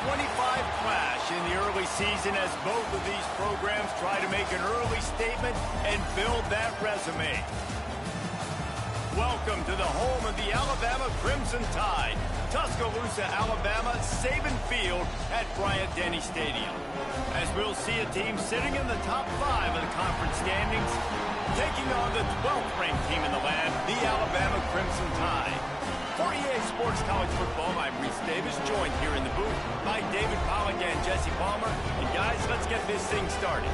clash in the early season as both of these programs try to make an early statement and build that resume. Welcome to the home of the Alabama Crimson Tide, Tuscaloosa, Alabama, Saban Field at Bryant-Denny Stadium. As we'll see a team sitting in the top 5 of the conference standings, taking on the 12th ranked team in the land, the Alabama Crimson Tide. For EA Sports College Football, I'm Reese Davis, joined here in the booth by David Pollock and Jesse Palmer. And guys, let's get this thing started.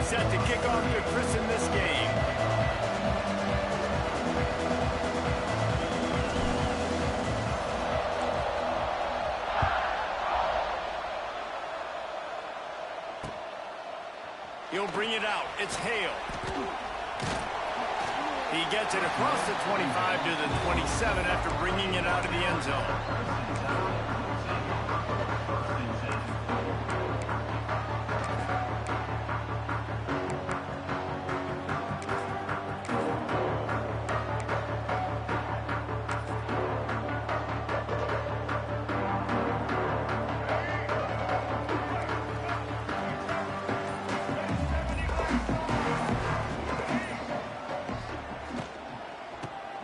Set to kick off to christen this game. He'll bring it out. It's Hale. He gets it across the 25 to the 27 after bringing it out of the end zone.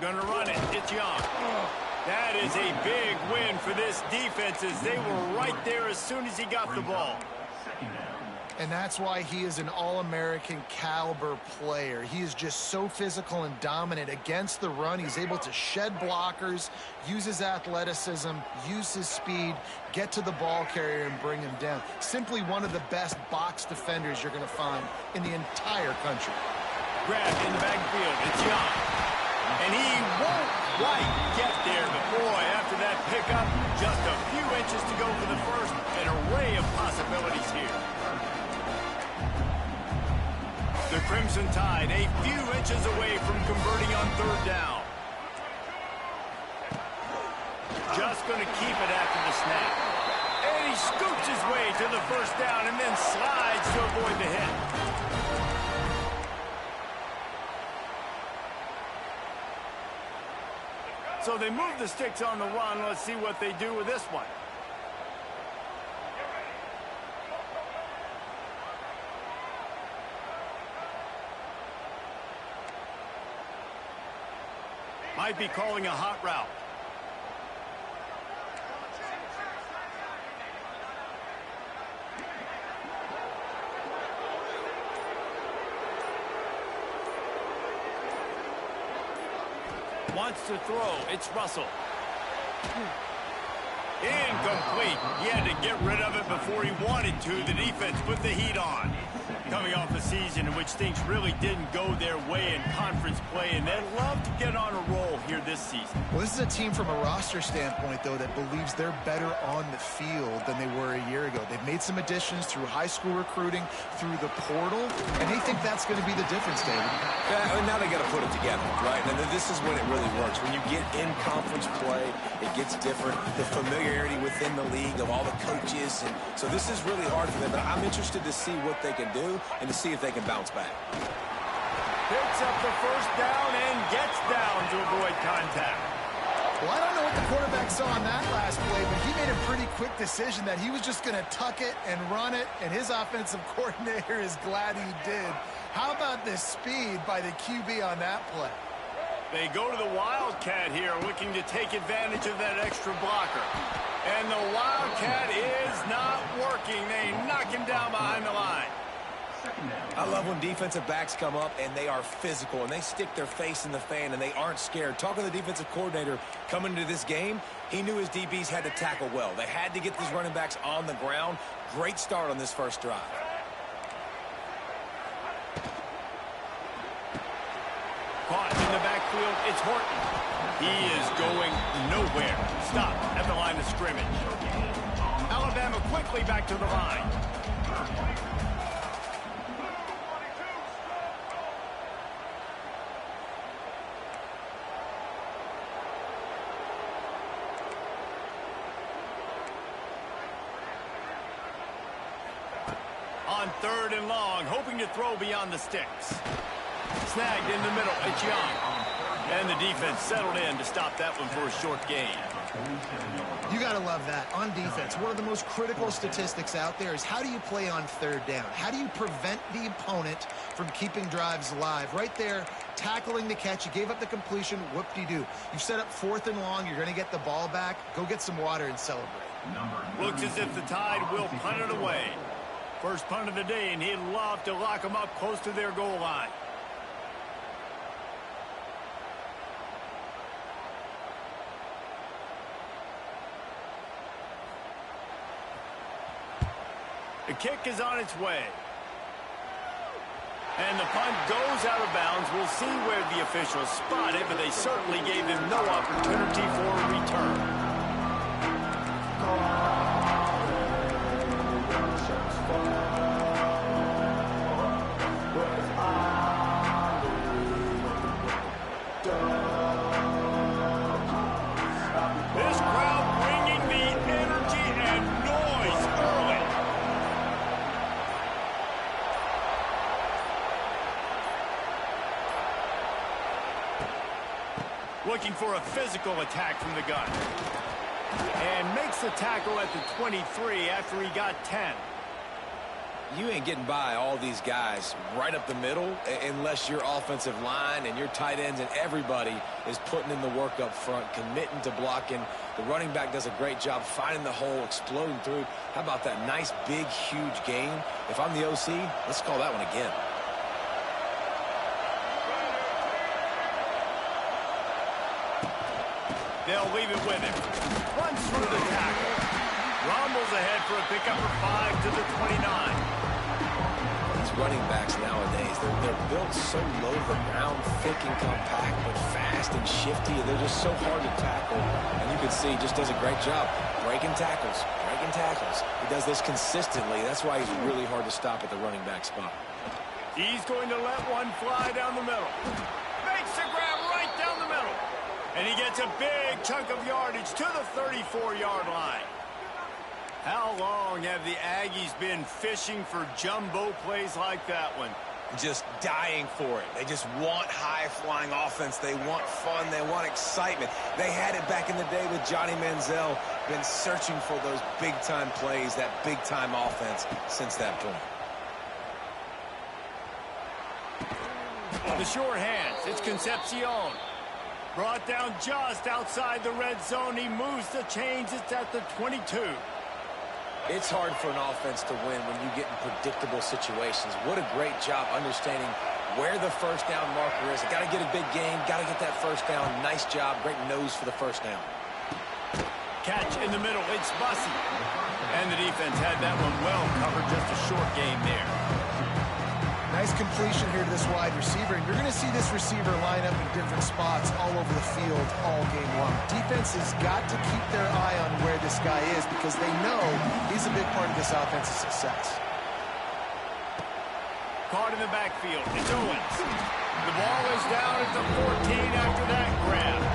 Gonna run it. It's Young. That is a big win for this defense as they were right there as soon as he got the ball. And that's why he is an All-American caliber player. He is just so physical and dominant against the run. He's able to shed blockers, use his athleticism, use his speed, get to the ball carrier and bring him down. Simply one of the best box defenders you're going to find in the entire country. Grabbed in the backfield. It's Young. And he won't quite get there, but boy, after that pickup, just a few inches to go for the first. An array of possibilities here. The Crimson Tide a few inches away from converting on third down. Just going to keep it after the snap. And he scoops his way to the first down and then slides to avoid the hit. So they move the sticks on the run. Let's see what they do with this one. Might be calling a hot route. Wants to throw. It's Russell. Incomplete. He had to get rid of it before he wanted to. The defense put the heat on. Coming off a season in which things really didn't go their way in conference play, and they'd love to get on a roll here this season. Well, this is a team from a roster standpoint, though, that believes they're better on the field than they were a year ago. They've made some additions through high school recruiting, through the portal, and they think that's going to be the difference, David. Yeah, and now they got to put it together, right? And this is when it really works. When you get in conference play, it gets different. The familiarity within the league of all the coaches, and so this is really hard for them. But I'm interested to see what they can do and to see if they can bounce back. Picks up the first down and gets down to avoid contact. Well, I don't know what the quarterback saw on that last play, but he made a pretty quick decision that he was just going to tuck it and run it, and his offensive coordinator is glad he did. How about the speed by the QB on that play? They go to the Wildcat here, looking to take advantage of that extra blocker. And the Wildcat is not working. They knock him down behind the line. I love when defensive backs come up and they are physical and they stick their face in the fan and they aren't scared. Talking to the defensive coordinator coming into this game, he knew his DBs had to tackle well. They had to get these running backs on the ground. Great start on this first drive. Caught in the backfield, it's Horton. He is going nowhere. Stop at the line of scrimmage. Alabama quickly back to the line. On 3rd and long, hoping to throw beyond the sticks. Snagged in the middle, it's Young. And the defense settled in to stop that one for a short gain. You got to love that. On defense, one of the most critical statistics out there is how do you play on 3rd down? How do you prevent the opponent from keeping drives alive? Right there, tackling the catch. You gave up the completion. Whoop-de-doo. You set up 4th and long. You're going to get the ball back. Go get some water and celebrate. Looks as if the Tide will punt it away. First punt of the day, and he'd love to lock them up close to their goal line. The kick is on its way. And the punt goes out of bounds. We'll see where the officials spot it, but they certainly gave him no opportunity for a return. This crowd bringing the energy and noise early. Looking for a physical attack from the gun. And makes the tackle at the 23 after he got 10. You ain't getting by all these guys right up the middle unless your offensive line and your tight ends and everybody is putting in the work up front, committing to blocking. The running back does a great job finding the hole, exploding through. How about that nice, big, huge gain? If I'm the OC, let's call that one again. They'll leave it with him. Runs through the tackle. Rumbles ahead for a pickup of 5 to the 29. These running backs nowadays, they're built so low to the ground, thick and compact, but fast and shifty. They're just so hard to tackle. And you can see he just does a great job breaking tackles, breaking tackles. He does this consistently. That's why he's really hard to stop at the running back spot. He's going to let one fly down the middle. Makes the grab right down the middle. And he gets a big chunk of yardage to the 34-yard line. How long have the Aggies been fishing for jumbo plays like that one? Just dying for it. They just want high-flying offense. They want fun. They want excitement. They had it back in the day with Johnny Manziel. Been searching for those big-time plays, that big-time offense since that point. The short hands. It's Concepcion. Brought down just outside the red zone. He moves the chains. It's at the 22. It's hard for an offense to win when you get in predictable situations. What a great job understanding where the first down marker is. Got to get a big gain. Got to get that first down. Nice job. Great nose for the first down. Catch in the middle. It's Bussey. And the defense had that one well covered. Just a short game there. Nice completion here to this wide receiver, and you're going to see this receiver line up in different spots all over the field all game long. Defense has got to keep their eye on where this guy is because they know he's a big part of this offense's success. Caught in the backfield. It's Owens. The ball is down at the 14 after that grab.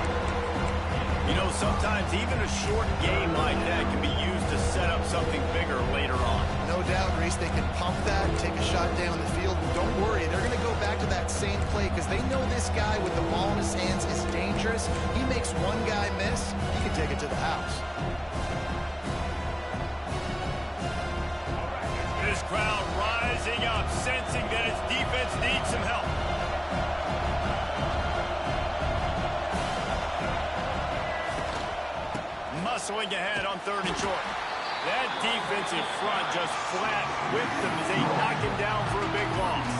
You know, sometimes even a short game like that can be used to set up something bigger later on. No doubt, Reese, they can pump that and take a shot down the field. And don't worry, they're going to go back to that same play because they know this guy with the ball in his hands is dangerous. He makes one guy miss, he can take it to the house. This crowd rising up, sensing that its defense needs some help. Muscling ahead on 3rd and short. That defensive front just flat whipped them as they knocked him down for a big loss.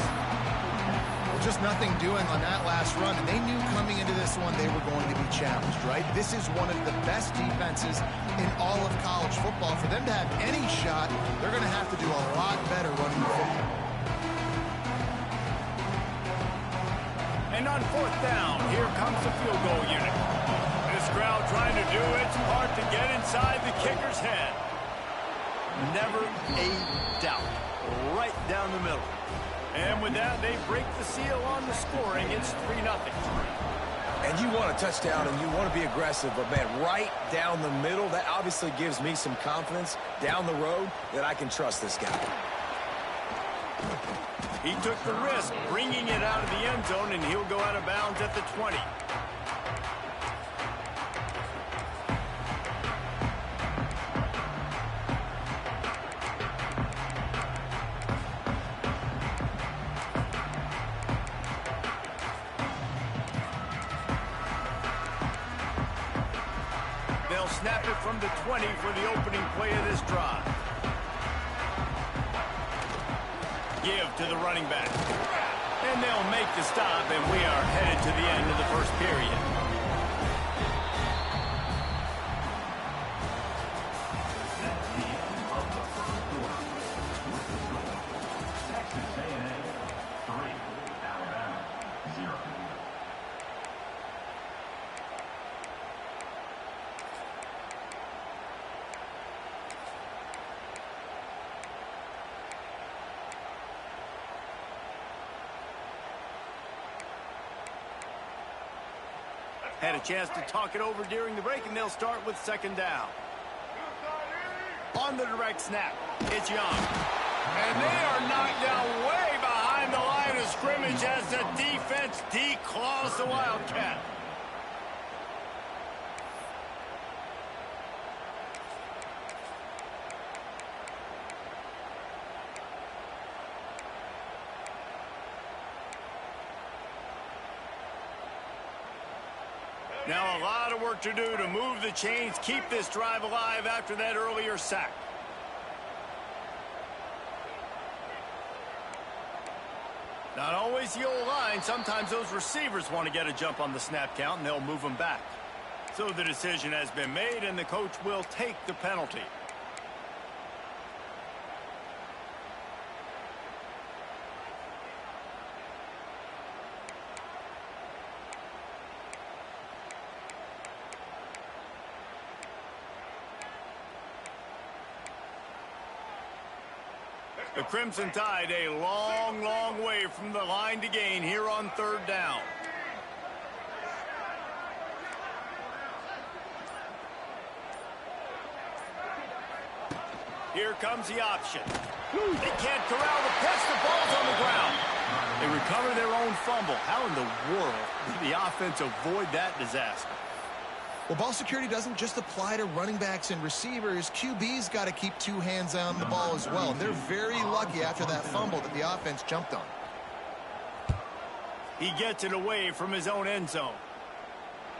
Well, just nothing doing on that last run, and they knew coming into this one they were going to be challenged, right? This is one of the best defenses in all of college football. For them to have any shot, they're going to have to do a lot better running the football. And on 4th down, here comes the field goal unit. This crowd trying to do its part to get inside the kicker's head. Never a doubt. Right down the middle. And with that, they break the seal on the scoring. It's 3-0. And you want a touchdown and you want to be aggressive, but, man, right down the middle, that obviously gives me some confidence down the road that I can trust this guy. He took the risk, bringing it out of the end zone, and he'll go out of bounds at the 20. They'll snap it from the 20 for the opening play of this drive. Give to the running back. And they'll make the stop, and we are headed to the end of the first period. Had a chance to talk it over during the break, and they'll start with second down. On the direct snap, it's Young. And they are knocked down way behind the line of scrimmage as the defense declaws the Wildcat. Now a lot of work to do to move the chains, keep this drive alive after that earlier sack. Not always the old line. Sometimes those receivers want to get a jump on the snap count, and they'll move them back. So the decision has been made, and the coach will take the penalty. The Crimson Tide a long, long way from the line to gain here on third down. Here comes the option. They can't corral the pitch. The ball's on the ground. They recover their own fumble. How in the world did the offense avoid that disaster? Well, ball security doesn't just apply to running backs and receivers. QB's got to keep two hands on the ball as well. And they're very lucky after that fumble that the offense jumped on. He gets it away from his own end zone.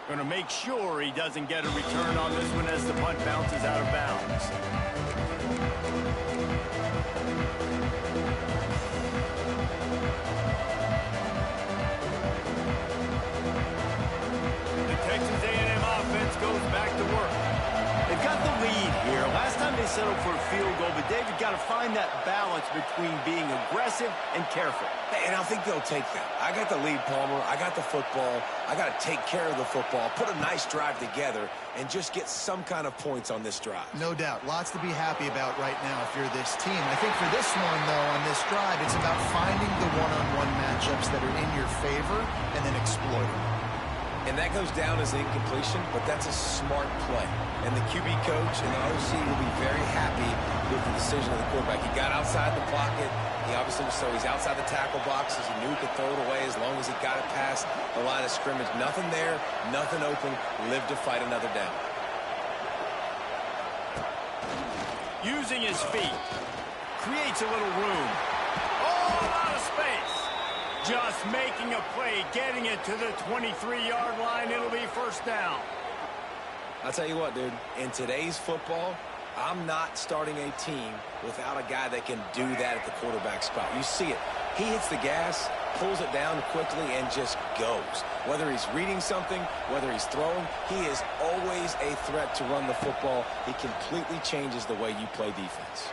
Going to make sure he doesn't get a return on this one as the punt bounces out of bounds. Goes back to work. They've got the lead here. Last time they settled for a field goal, but David got to find that balance between being aggressive and careful. And I think they'll take that. I got the lead, Palmer. I got the football. I got to take care of the football, put a nice drive together, and just get some kind of points on this drive. No doubt. Lots to be happy about right now if you're this team. I think for this one, though, on this drive, it's about finding the one-on-one matchups that are in your favor and then exploiting. And that goes down as an incompletion, but that's a smart play. And the QB coach and the OC will be very happy with the decision of the quarterback. He got outside the pocket. He obviously, so he's outside the tackle boxes. He knew he could throw it away as long as he got it past the line of scrimmage. Nothing there, nothing open. Lived to fight another down. Using his feet. Creates a little room. Oh, a lot of space. Just making a play, getting it to the 23-yard line. It'll be first down. I'll tell you what, dude. In today's football, I'm not starting a team without a guy that can do that at the quarterback spot. You see it. He hits the gas, pulls it down quickly, and just goes. Whether he's reading something, whether he's throwing, he is always a threat to run the football. He completely changes the way you play defense.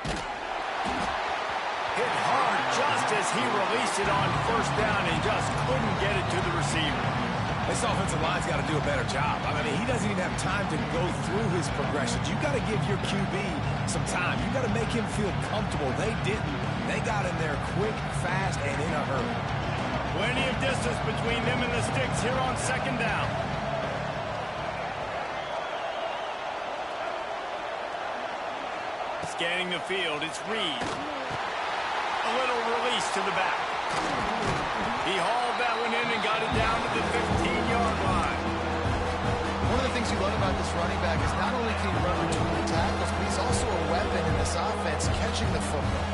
Hit hard just as he released it on first down. He just couldn't get it to the receiver. This offensive line's got to do a better job. I mean, he doesn't even have time to go through his progressions. You got to give your QB some time. You got to make him feel comfortable. They didn't. They got in there quick, fast, and in a hurry. Plenty of distance between them and the sticks here on second down. Scanning the field, it's Reed. A little release to the back. He hauled that one in and got it down to the 15-yard line. One of the things you love about this running back is not only can he run between the tackles, but he's also a weapon in this offense catching the football.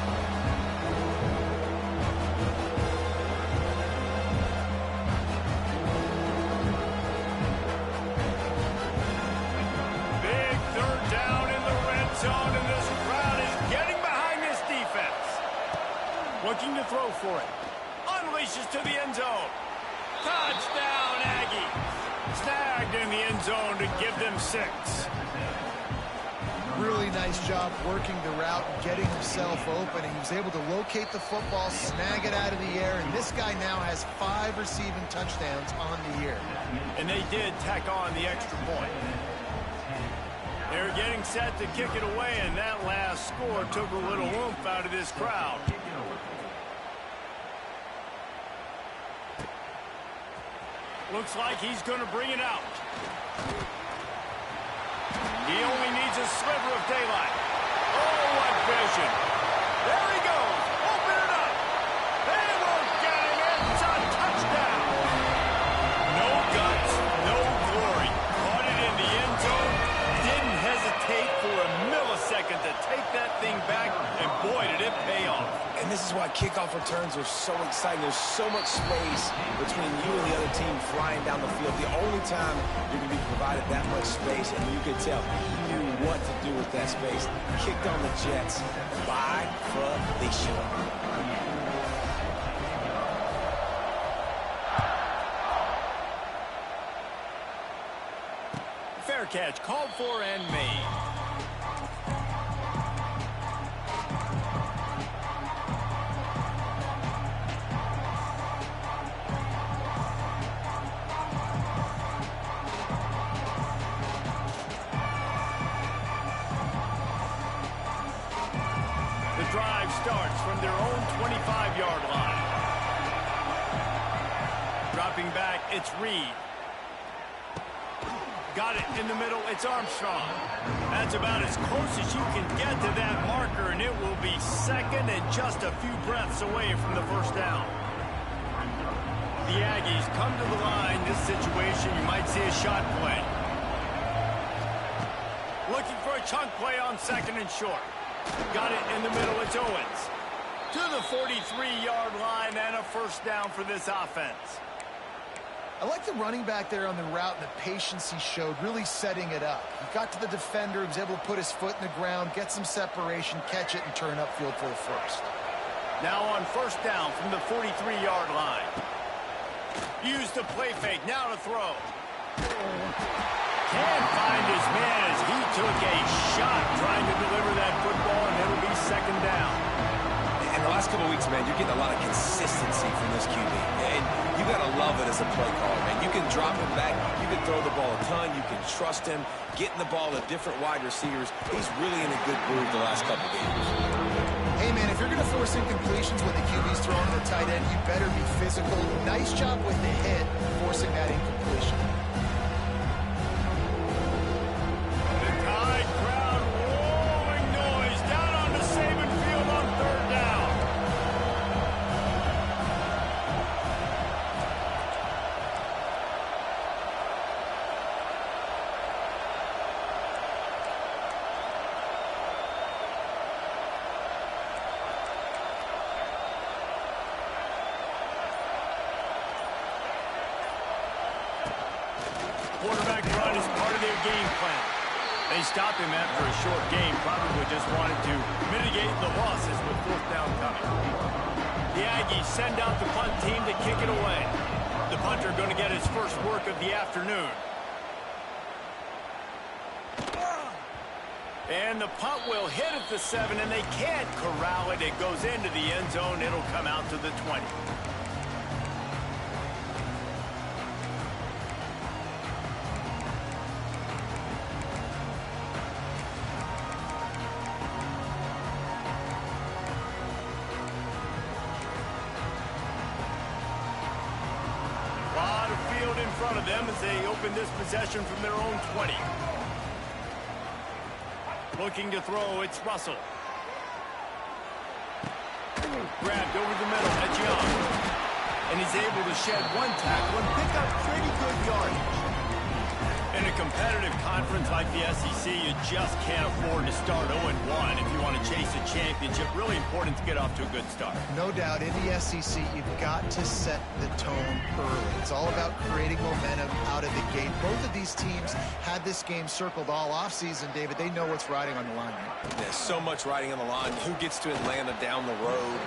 Big third down in the red zone, and this crowd is getting behind this defense. Looking to throw for it. Unleashes to the end zone. Touchdown, Aggies. Snagged in the end zone to give them 6. Really nice job working the route and getting himself open. And he was able to locate the football, snag it out of the air, and this guy now has 5 receiving touchdowns on the year. And they did tack on the extra point. They're getting set to kick it away, and that last score took a little oomph out of this crowd. Looks like he's going to bring it out. He only needs a sliver of daylight. Oh, what vision. There he goes. Open it up. They won't get him. It's a touchdown. No guts, no glory. Caught it in the end zone. Didn't hesitate for a millisecond to take that thing back, and boy, did it pay off. And this is why kickoff returns are so exciting. There's so much space between you and the other team flying down the field. The only time you're going to be provided that much space, and you can tell he knew what to do with that space. Kicked on the Jets by Felicia. Fair catch called for and made. Drive starts from their own 25-yard line. Dropping back, it's Reed. Got it in the middle, it's Armstrong. That's about as close as you can get to that marker, and it will be second and just a few breaths away from the first down. The Aggies come to the line. This situation, you might see a shot play. Looking for a chunk play on second and short. Got it in the middle, it's Owens. To the 43-yard line and a first down for this offense. I like the running back there on the route and the patience he showed, really setting it up. He got to the defender, he was able to put his foot in the ground, get some separation, catch it, and turn upfield for the first. Now on first down from the 43-yard line. Use the play fake, now to throw. Can't find his man as he took a shot trying to deliver that football, and it'll be second down. In the last couple of weeks, man, you're getting a lot of consistency from this QB. And you got to love it as a play caller, man. You can drop him back. You can throw the ball a ton. You can trust him. Getting the ball to different wide receivers. He's really in a good groove the last couple of games. Hey, man, if you're going to force incompletions when the QB's throwing the tight end, you better be physical. Nice job with the hit, forcing that incompletion. Quarterback run is part of their game plan. They stopped him after a short game, probably just wanted to mitigate the losses with fourth down coming. The Aggies send out the punt team to kick it away. The punter going to get his first work of the afternoon. And the punt will hit at the 7, and they can't corral it. It goes into the end zone. It'll come out to the 20. front of them as they open this possession from their own 20. Looking to throw, it's Russell. Grabbed over the middle, that's Young. And he's able to shed one tackle and pick up pretty good yardage. In a competitive conference like the SEC, you just can't afford to start 0-1 if you want to chase a championship. Really important to get off to a good start. No doubt, in the SEC, you've got to set the tone early. It's all about creating momentum out of the gate. Both of these teams had this game circled all offseason, David. They know what's riding on the line. There's so much riding on the line. Who gets to Atlanta down the road?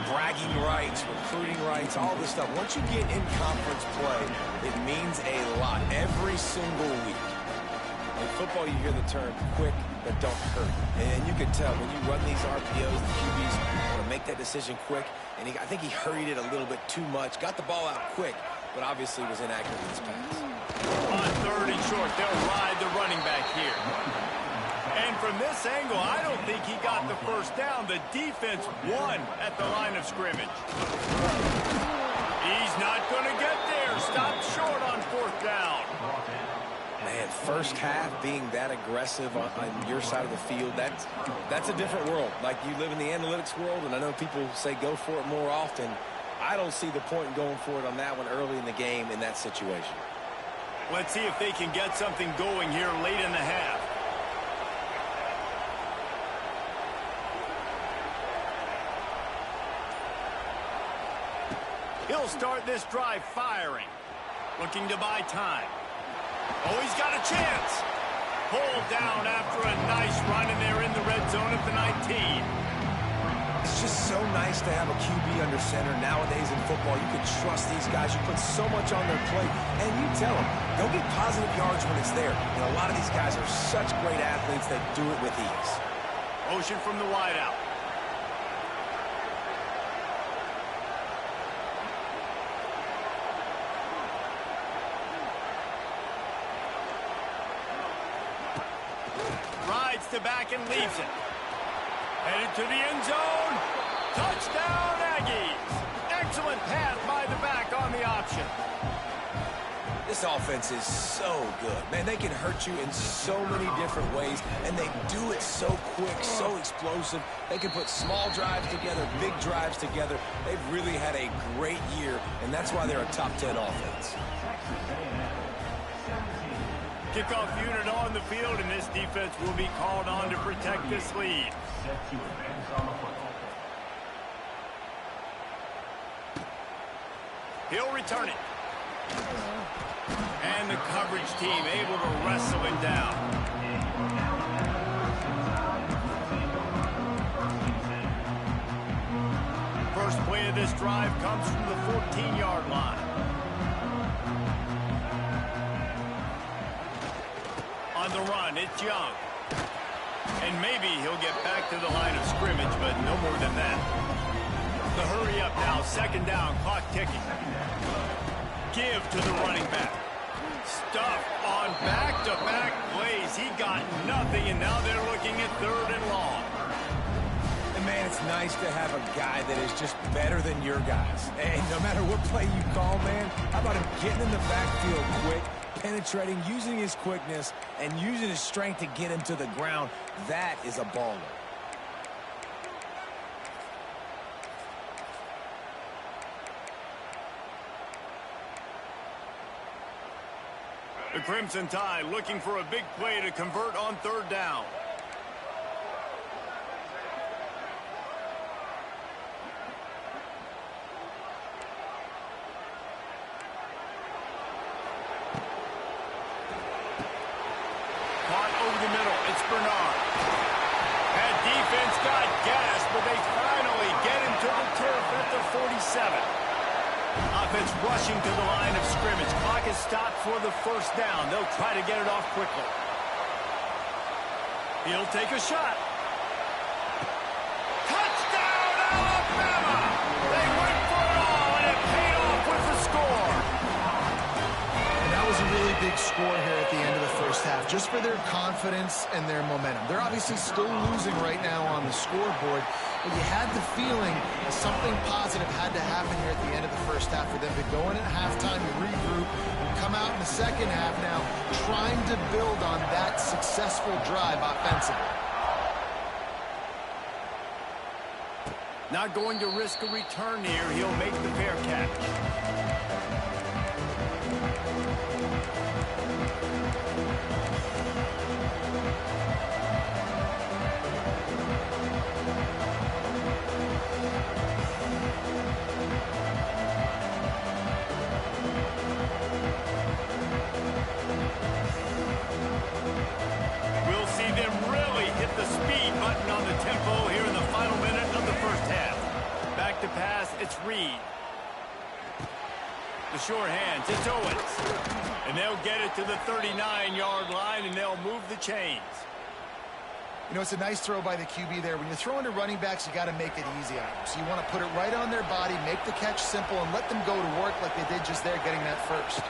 Bragging rights, recruiting rights, all this stuff. Once you get in conference play, it means a lot every single week. In football, you hear the term quick but don't hurt. And you can tell when you run these RPOs, the QBs want to make that decision quick. And I think he hurried it a little bit too much. Got the ball out quick, but obviously was inaccurate in his pass. On 3rd and short, they'll ride the running back here. And from this angle, I don't think he got the first down. The defense won at the line of scrimmage. He's not going to get there. Stopped short on 4th down. Man, first half being that aggressive on your side of the field, that's a different world. Like, you live in the analytics world, and I know people say go for it more often. I don't see the point in going for it on that one early in the game in that situation. Let's see if they can get something going here late in the half. He'll start this drive firing. Looking to buy time. Oh, he's got a chance. Pulled down after a nice run, and they're in the red zone at the 19. It's just so nice to have a QB under center. Nowadays in football, you can trust these guys. You put so much on their plate, and you tell them, go get positive yards when it's there. And a lot of these guys are such great athletes that do it with ease. Motion from the wideout. Rides to back and leaves it. Headed to the end zone. Touchdown, Aggies. Excellent pass by the back on the option. This offense is so good. Man, they can hurt you in so many different ways, and they do it so quick, so explosive. They can put small drives together, big drives together. They've really had a great year, and that's why they're a top 10 offense. Kickoff unit on the field, and this defense will be called on to protect this lead. He'll return it. And the coverage team able to wrestle him down. First play of this drive comes from the 14-yard line. On the run, it's Young. And maybe he'll get back to the line of scrimmage, but no more than that. The hurry up now, 2nd down, clock ticking. Give to the running back. Stuff on back-to-back plays. He got nothing, and now they're looking at 3rd and long. And, man, it's nice to have a guy that is just better than your guys. And no matter what play you call, man, how about him getting in the backfield quick, penetrating, using his quickness, and using his strength to get him to the ground? That is a baller. The Crimson Tide looking for a big play to convert on 3rd down. Caught over the middle. It's Bernard. That defense got gassed, but they finally get him to the turf at the 47. Offense rushing to the line of scrimmage. Clock is stopped for the 1st down. They'll try to get it off quickly. He'll take a shot. Touchdown, Alabama! They went for it all, and it paid off with the score. And that was a really big big score here at the end of the first half, just for their confidence and their momentum. They're obviously still losing right now on the scoreboard, but you had the feeling that something positive had to happen here at the end of the first half for them to go in at halftime, to regroup, and come out in the second half now trying to build on that successful drive offensively. Not going to risk a return here. He'll make the fair catch. We'll see them really hit the speed button on the tempo here in the final minute of the first half. Back to pass, it's Reed. The short hands, it's Owens. And they'll get it to the 39-yard line, and they'll move the chains. You know, it's a nice throw by the QB there. When you're throwing to running backs, you got to make it easy on them. So you want to put it right on their body, make the catch simple, and let them go to work like they did just there, getting that first.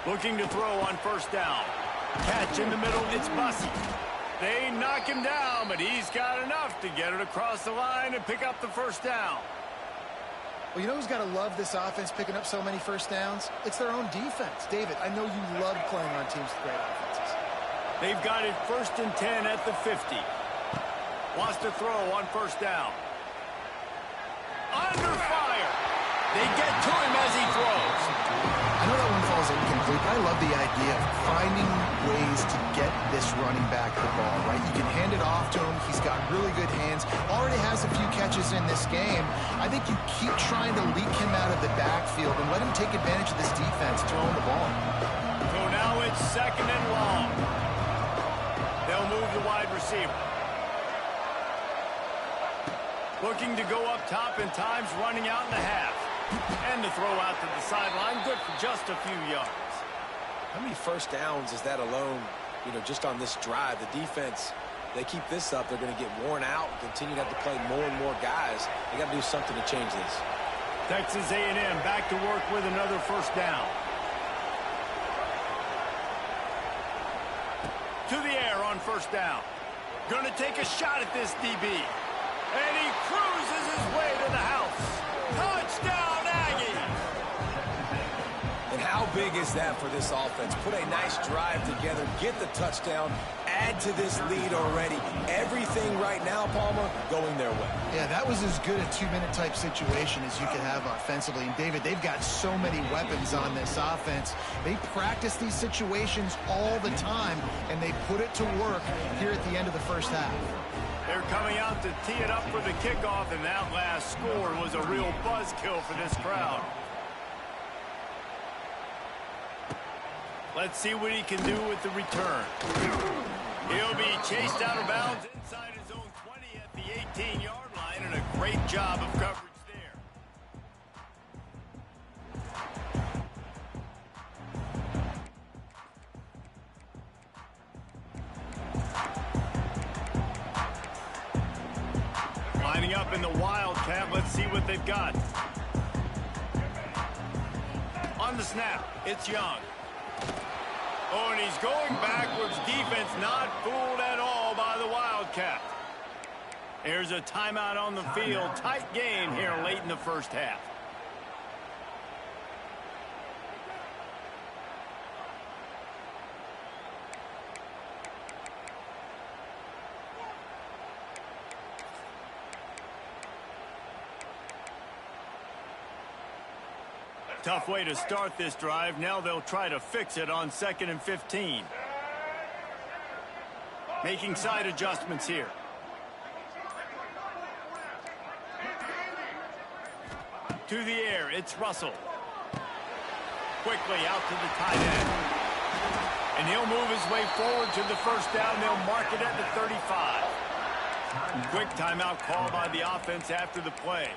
Looking to throw on first down. Catch in the middle, it's Bussey. They knock him down, but he's got enough to get it across the line and pick up the first down. Well, you know who's got to love this offense picking up so many first downs? It's their own defense. David, I know you love playing on teams with great offenses. They've got it 1st and 10 at the 50. Wants to throw on first down. Under fire. They get to him as he throws. I know that one falls incomplete, but I love the idea of finding ways to get this running back the ball, right? You can hand it off to him. He's got really good hands. Already has a few catches in this game. I think you keep trying to leak him out of the backfield and let him take advantage of this defense throwing the ball. So now it's 2nd and long. They'll move the wide receiver. Looking to go up top, and time's running out in the half. And the throw out to the sideline, good for just a few yards. How many first downs is that alone, you know, just on this drive? The defense, they keep this up, they're going to get worn out, continue to have to play more and more guys. They got to do something to change this. Texas A&M back to work with another first down. To the air on first down. Going to take a shot at this DB. And he cruises his way to the house. Touchdown, Aggies! And how big is that for this offense? Put a nice drive together, get the touchdown, add to this lead already. Everything right now, Palmer, going their way. Yeah, that was as good a 2-minute type situation as you could have offensively. And David, they've got so many weapons on this offense. They practice these situations all the time, and they put it to work here at the end of the first half. They're coming out to tee it up for the kickoff, and that last score was a real buzzkill for this crowd. Let's see what he can do with the return. He'll be chased out of bounds inside his own 20 at the 18-yard line, and a great job of coverage there. Lining up in the Wildcat, let's see what they've got. On the snap, it's Young. Oh, and he's going backwards. Defense not fooled at all by the Wildcat. There's a timeout on the field. Tight game here late in the first half. Tough way to start this drive. Now they'll try to fix it on 2nd and 15. Making side adjustments here. To the air, it's Russell. Quickly out to the tight end. And he'll move his way forward to the first down. They'll mark it at the 35. Quick timeout call by the offense after the play.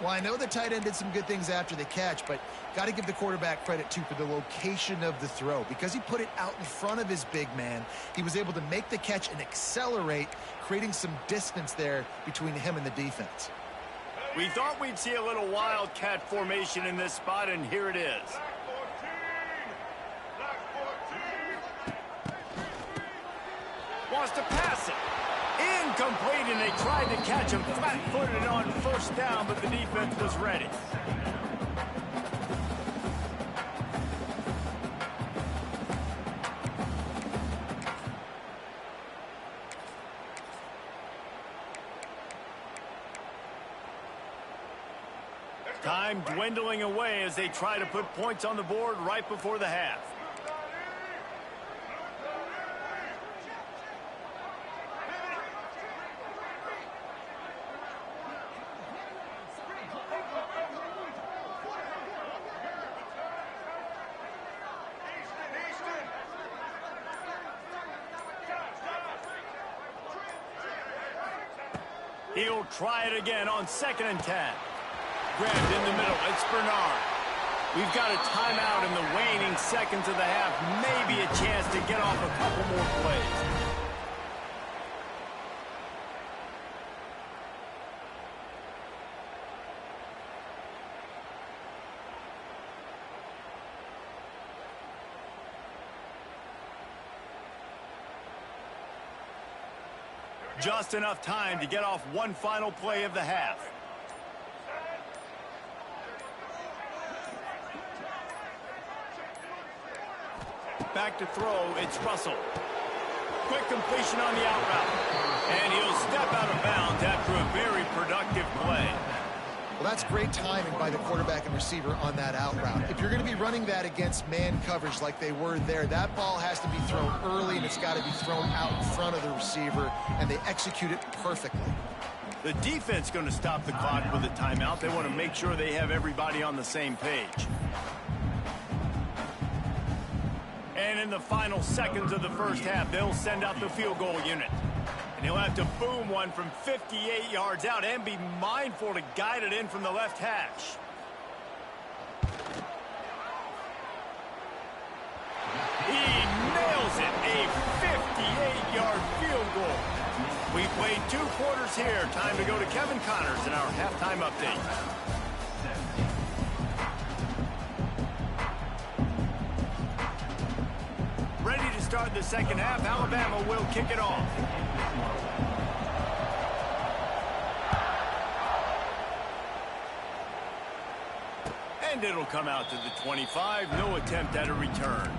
Well, I know the tight end did some good things after the catch, but got to give the quarterback credit, too, for the location of the throw. Because he put it out in front of his big man, he was able to make the catch and accelerate, creating some distance there between him and the defense. We thought we'd see a little Wildcat formation in this spot, and here it is. wants to pass it. Incomplete, and they tried to catch him flat-footed on first down, but the defense was ready. Time dwindling away as they try to put points on the board right before the half. He'll try it again on 2nd and 10. Grabbed in the middle. It's Bernard. We've got a timeout in the waning seconds of the half. Maybe a chance to get off a couple more plays. Just enough time to get off one final play of the half. Back to throw, it's Russell. Quick completion on the out route. And he'll step out of bounds after a very productive play. Well, that's great timing by the quarterback and receiver on that out route. If you're going to be running that against man coverage like they were there, that ball has to be thrown early, and it's got to be thrown out in front of the receiver, and they execute it perfectly. The defense going to stop the clock with a timeout. They want to make sure they have everybody on the same page. And in the final seconds of the first half, they'll send out the field goal unit. And he'll have to boom one from 58 yards out and be mindful to guide it in from the left hash. He nails it, a 58-yard field goal. We played 2 quarters here. Time to go to Kevin Connors in our halftime update. Ready to start the second half. Alabama will kick it off. And it'll come out to the 25. No attempt at a return.